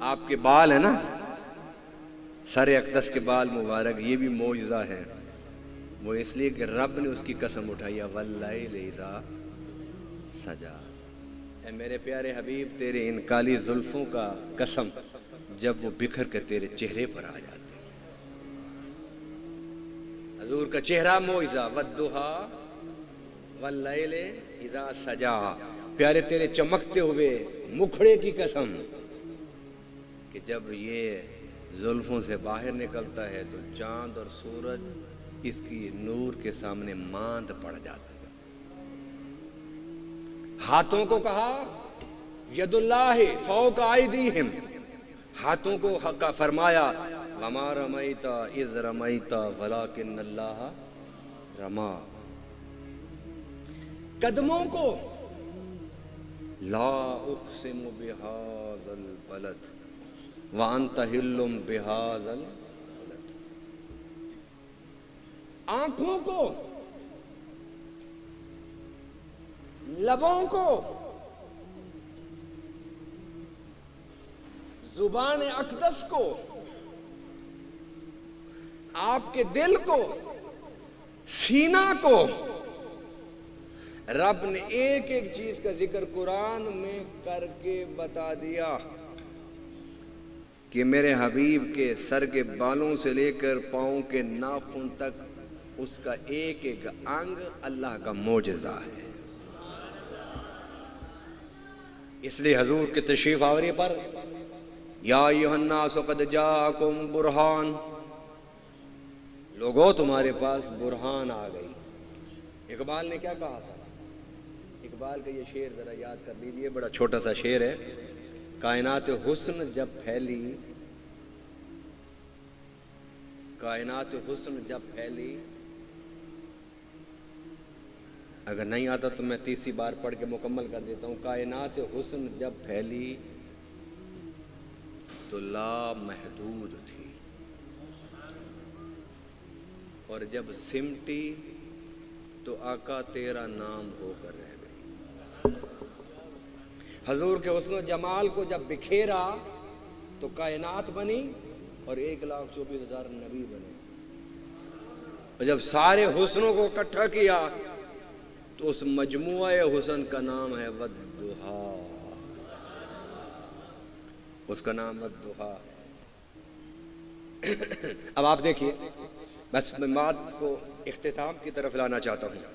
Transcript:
آپ کے بال ہیں نا، سر اقدس کے بال مبارک، یہ بھی معجزہ ہے۔ وہ اس لیے کہ رب نے اس کی قسم اٹھائی، واللیل اذا سجا۔ اے میرے پیارے حبیب، تیرے ان کالی زلفوں کا قسم جب وہ بکھر کے تیرے چہرے پر آ جاتے ہیں۔ حضور کا چہرہ معجزہ، والضحیٰ واللیل اذا سجا۔ پیارے تیرے چمکتے ہوئے مکھڑے کی قسم کہ جب یہ زلفوں سے باہر نکلتا ہے تو چاند اور سورج اس کی نور کے سامنے ماند پڑ جاتا ہے۔ ہاتھوں کو کہا ید اللہ فوق ایدیہم، ہاتھوں کو حق فرمایا وما رمیت اذ رمیت ولکن اللہ رما۔ قدموں کو لا اقسم بہذا البلد وانت حل بہذا البلد۔ آنکھوں کو، لبوں کو، زبان اقدس کو، آپ کے دل کو، سینہ کو، رب نے ایک ایک چیز کا ذکر قرآن میں کر کے بتا دیا کہ میرے حبیب کے سر کے بالوں سے لے کر پاؤں کے ناخن تک اس کا ایک ایک انگ اللہ کا معجزہ ہے۔ اس لیے حضور کے تشریف آوری پر یا ایھا الناس قد جاءکم برہان، لوگوں تمہارے پاس برہان آ گئی۔ اقبال نے کیا کہا تھا؟ اقبال کا یہ شعر ذرا یاد کر لیجئے، بڑا چھوٹا سا شعر ہے۔ کائنات حسن جب پھیلی، کائنات حسن جب پھیلی، اگر نہیں آتا تو میں تیسری بار پڑھ کے مکمل کر دیتا ہوں۔ کائنات حسن جب پھیلی تو لا محدود تھی، اور جب سمٹی تو آقا تیرا نام ہو کر رہ گئی۔ حضور کے حسن و جمال کو جب بکھیرا تو کائنات بنی اور 1,24,000 نبی بنے، اور جب سارے حسنوں کو اکٹھا کیا تو اس مجموعہ حسن کا نام ہے والضحیٰ، اس کا نام والضحیٰ۔ اب آپ دیکھیے، بس میں بات کو اختتام کی طرف لانا چاہتا ہوں۔